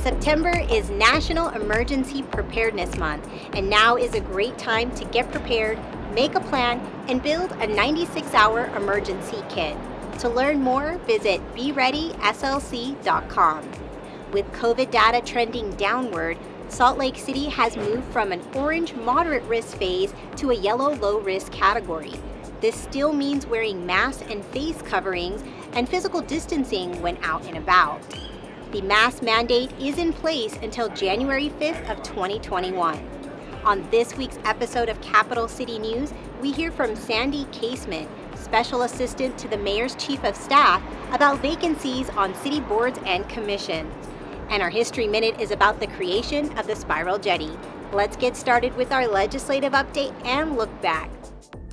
September is National Emergency Preparedness Month, and now is a great time to get prepared, make a plan, and build a 96-hour emergency kit. To learn more, visit bereadyslc.com. With COVID data trending downward, Salt Lake City has moved from an orange moderate risk phase to a yellow low risk category. This still means wearing masks and face coverings and physical distancing when out and about. The mask mandate is in place until January 5th of 2021. On this week's episode of Capital City News, we hear from Sandy Casement, Special Assistant to the Mayor's Chief of Staff, about vacancies on city boards and commissions. And our History Minute is about the creation of the Spiral Jetty. Let's get started with our legislative update and look back.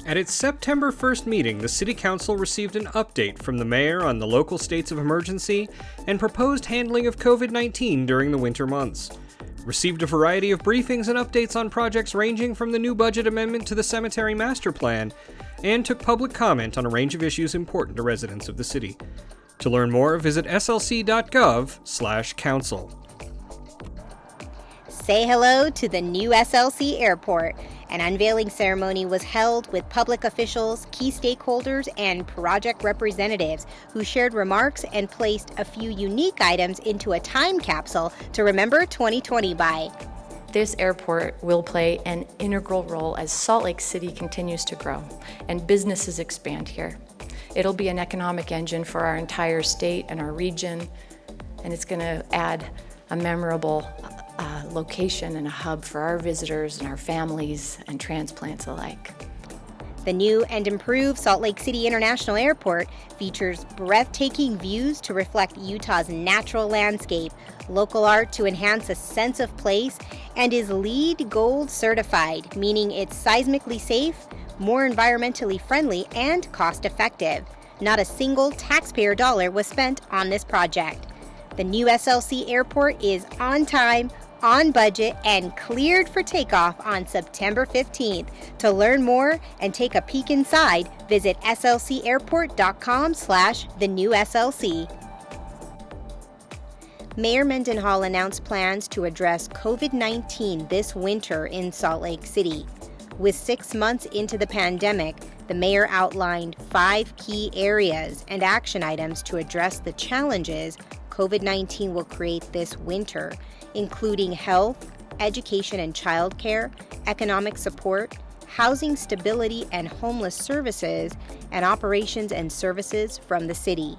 At its September 1st meeting, the City Council received an update from the Mayor on the local states of emergency and proposed handling of COVID-19 during the winter months. Received a variety of briefings and updates on projects ranging from the new budget amendment to the cemetery master plan, and took public comment on a range of issues important to residents of the city. To learn more, visit slc.gov/council. Say hello to the new SLC Airport. An unveiling ceremony was held with public officials, key stakeholders, and project representatives who shared remarks and placed a few unique items into a time capsule to remember 2020 by. This airport will play an integral role as Salt Lake City continues to grow and businesses expand here. It'll be an economic engine for our entire state and our region, and it's going to add a memorable location and a hub for our visitors and our families and transplants alike. The new and improved Salt Lake City International Airport features breathtaking views to reflect Utah's natural landscape, local art to enhance a sense of place, and is LEED Gold certified, meaning it's seismically safe, more environmentally friendly, and cost-effective. Not a single taxpayer dollar was spent on this project. The new SLC Airport is on time, on budget, and cleared for takeoff on September 15th. To learn more and take a peek inside, visit slcairport.com/thenewslc. Mayor Mendenhall announced plans to address COVID-19 this winter in Salt Lake City. With 6 months into the pandemic, the mayor outlined 5 key areas and action items to address the challenges COVID-19 will create this winter, including health, education and childcare, economic support, housing stability and homeless services, and operations and services from the city.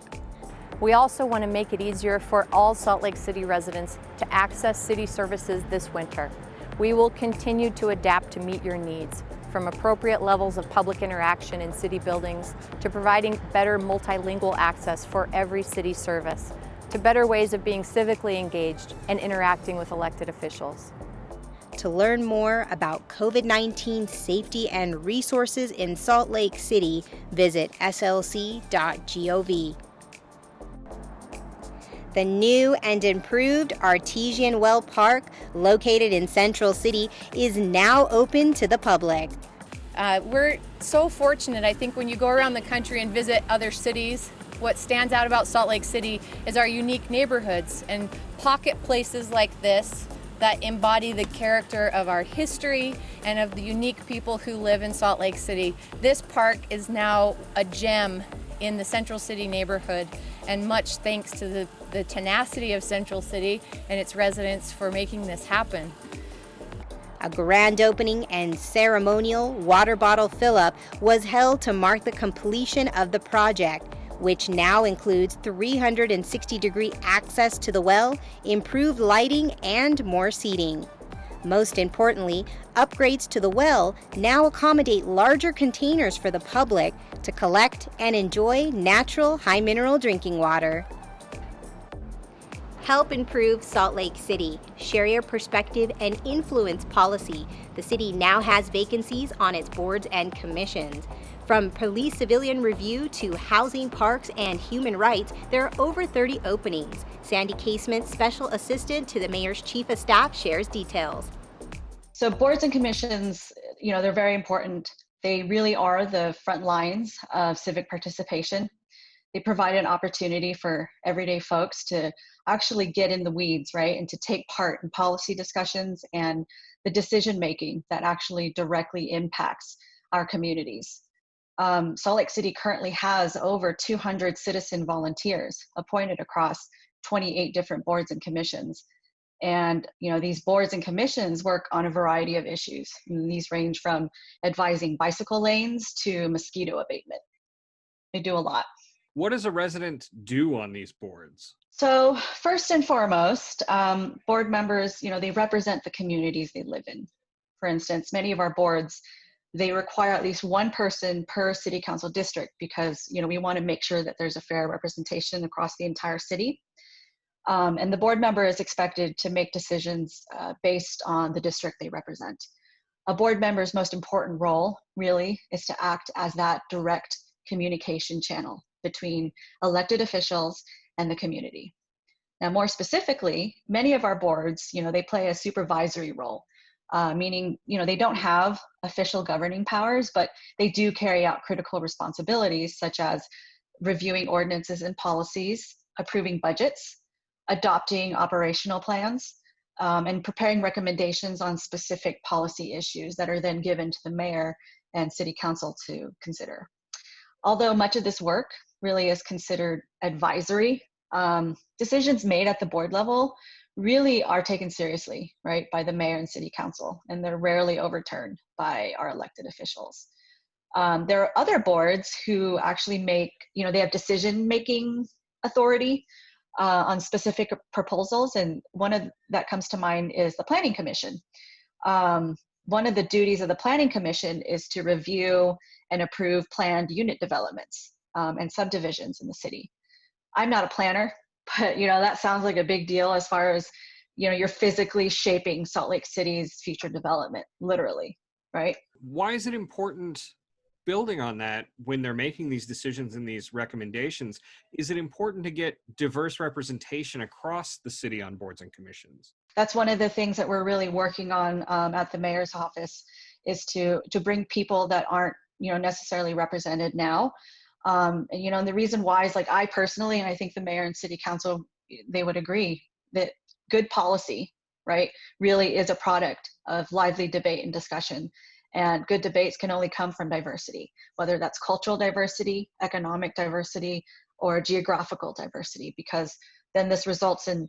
We also want to make it easier for all Salt Lake City residents to access city services this winter. We will continue to adapt to meet your needs, from appropriate levels of public interaction in city buildings to providing better multilingual access for every city service, to better ways of being civically engaged and interacting with elected officials. To learn more about COVID-19 safety and resources in Salt Lake City, visit slc.gov. The new and improved Artesian Well Park, located in Central City, is now open to the public. We're so fortunate. I think when you go around the country and visit other cities, what stands out about Salt Lake City is our unique neighborhoods and pocket places like this that embody the character of our history and of the unique people who live in Salt Lake City. This park is now a gem in the Central City neighborhood, and much thanks to the tenacity of Central City and its residents for making this happen. A grand opening and ceremonial water bottle fill-up was held to mark the completion of the project, which now includes 360-degree access to the well, improved lighting, and more seating. Most importantly, upgrades to the well now accommodate larger containers for the public to collect and enjoy natural high-mineral drinking water. Help improve Salt Lake City. Share your perspective and influence policy. The city now has vacancies on its boards and commissions. From police civilian review to housing, parks, and human rights, there are over 30 openings. Sandy Casement, Special Assistant to the Mayor's Chief of Staff, shares details. So boards and commissions, they're very important. They really are the front lines of civic participation. They provide an opportunity for everyday folks to actually get in the weeds, right? And to take part in policy discussions and the decision making that actually directly impacts our communities. Salt Lake City currently has over 200 citizen volunteers appointed across 28 different boards and commissions. And these boards and commissions work on a variety of issues. And these range from advising bicycle lanes to mosquito abatement. They do a lot. What does a resident do on these boards? So first and foremost, board members, they represent the communities they live in. For instance, many of our boards, they require at least one person per city council district because, we want to make sure that there's a fair representation across the entire city. And the board member is expected to make decisions based on the district they represent. A board member's most important role really is to act as that direct communication channel between elected officials and the community. Now, more specifically, many of our boards, they play a supervisory role, meaning, they don't have official governing powers, but they do carry out critical responsibilities such as reviewing ordinances and policies, approving budgets, adopting operational plans, and preparing recommendations on specific policy issues that are then given to the mayor and city council to consider. Although much of this work really is considered advisory, decisions made at the board level really are taken seriously, right, by the mayor and city council, and they're rarely overturned by our elected officials. There are other boards who actually make, they have decision-making authority on specific proposals, and one that comes to mind is the Planning Commission. One of the duties of the Planning Commission is to review and approve planned unit developments and subdivisions in the city. I'm not a planner, but that sounds like a big deal as far as you're physically shaping Salt Lake City's future development, literally, right? Why is it important, building on that, when they're making these decisions and these recommendations, is it important to get diverse representation across the city on boards and commissions? That's one of the things that we're really working on at the mayor's office, is to bring people that aren't necessarily represented now. And the reason why is, like, I personally, and I think the mayor and city council, they would agree that good policy, right, really is a product of lively debate and discussion. And good debates can only come from diversity, whether that's cultural diversity, economic diversity, or geographical diversity, because then this results in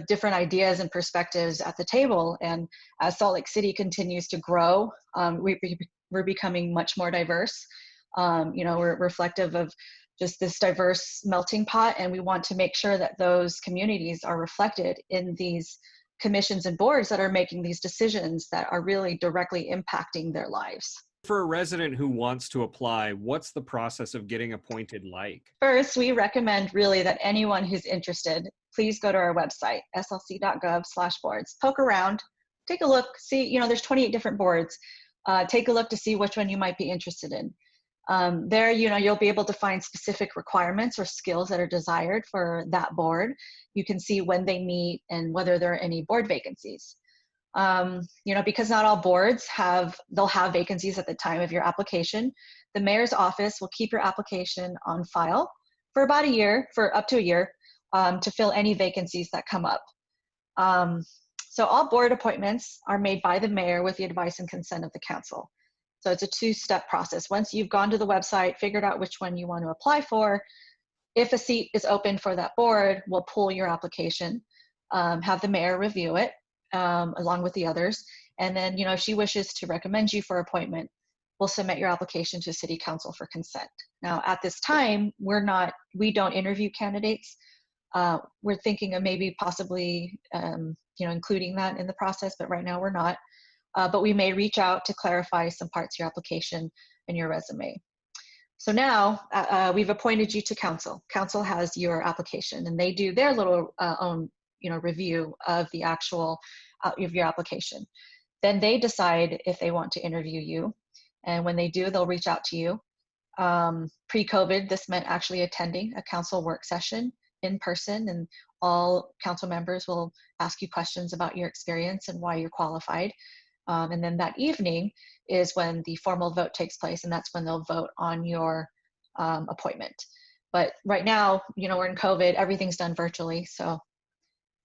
different ideas and perspectives at the table. And as Salt Lake City continues to grow, we're becoming much more diverse. We're reflective of just this diverse melting pot, and we want to make sure that those communities are reflected in these commissions and boards that are making these decisions that are really directly impacting their lives. For a resident who wants to apply, what's the process of getting appointed like? First, we recommend really that anyone who's interested, please go to our website, slc.gov/boards, poke around, take a look, see, there's 28 different boards. Take a look to see which one you might be interested in. There, you'll be able to find specific requirements or skills that are desired for that board. You can see when they meet and whether there are any board vacancies. Because not all boards they'll have vacancies at the time of your application. The mayor's office will keep your application on file for about a year, for up to a year, to fill any vacancies that come up. So all board appointments are made by the mayor with the advice and consent of the council. So it's a two-step process. Once you've gone to the website, figured out which one you want to apply for, if a seat is open for that board, we'll pull your application, have the mayor review it along with the others. And then, if she wishes to recommend you for appointment, we'll submit your application to city council for consent. Now, at this time, we don't interview candidates. We're thinking of maybe possibly, including that in the process, but right now we're not. But we may reach out to clarify some parts of your application and your resume. So now we've appointed you to council. Council has your application, and they do their little own, review of the actual of your application. Then they decide if they want to interview you, and when they do, they'll reach out to you. Pre-COVID, this meant actually attending a council work session in person, and all council members will ask you questions about your experience and why you're qualified. And then that evening is when the formal vote takes place, and that's when they'll vote on your appointment. But right now, we're in COVID, everything's done virtually. So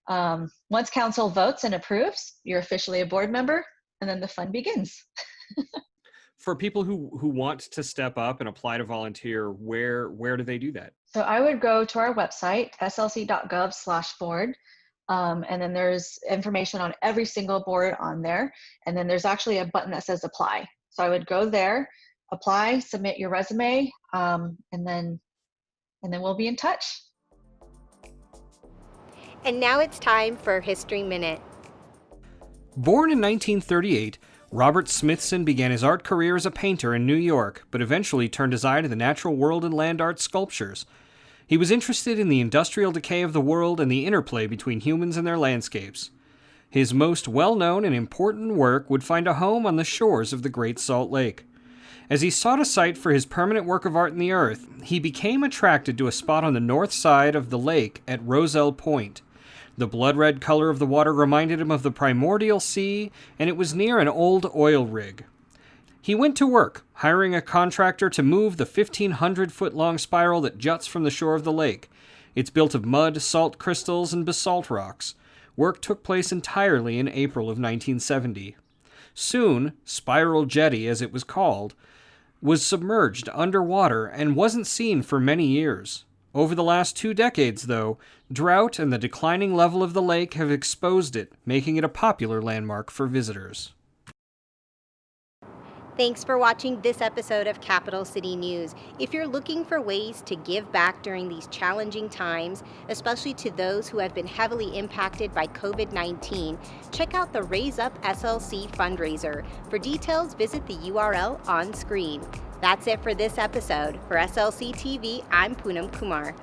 once council votes and approves, you're officially a board member, and then the fun begins. For people who want to step up and apply to volunteer, where do they do that? So I would go to our website, slc.gov/board. And then there's information on every single board on there. And then there's actually a button that says apply. So I would go there, apply, submit your resume, and then we'll be in touch. And now it's time for History Minute. Born in 1938, Robert Smithson began his art career as a painter in New York, but eventually turned his eye to the natural world and land art sculptures. He was interested in the industrial decay of the world and the interplay between humans and their landscapes. His most well-known and important work would find a home on the shores of the Great Salt Lake. As he sought a site for his permanent work of art in the earth, he became attracted to a spot on the north side of the lake at Roselle Point. The blood-red color of the water reminded him of the primordial sea, and it was near an old oil rig. He went to work, hiring a contractor to move the 1,500-foot-long spiral that juts from the shore of the lake. It's built of mud, salt crystals, and basalt rocks. Work took place entirely in April of 1970. Soon, Spiral Jetty, as it was called, was submerged underwater and wasn't seen for many years. Over the last 2 decades, though, drought and the declining level of the lake have exposed it, making it a popular landmark for visitors. Thanks for watching this episode of Capital City News. If you're looking for ways to give back during these challenging times, especially to those who have been heavily impacted by COVID-19, check out the Raise Up SLC fundraiser. For details, visit the URL on screen. That's it for this episode. For SLC TV, I'm Poonam Kumar.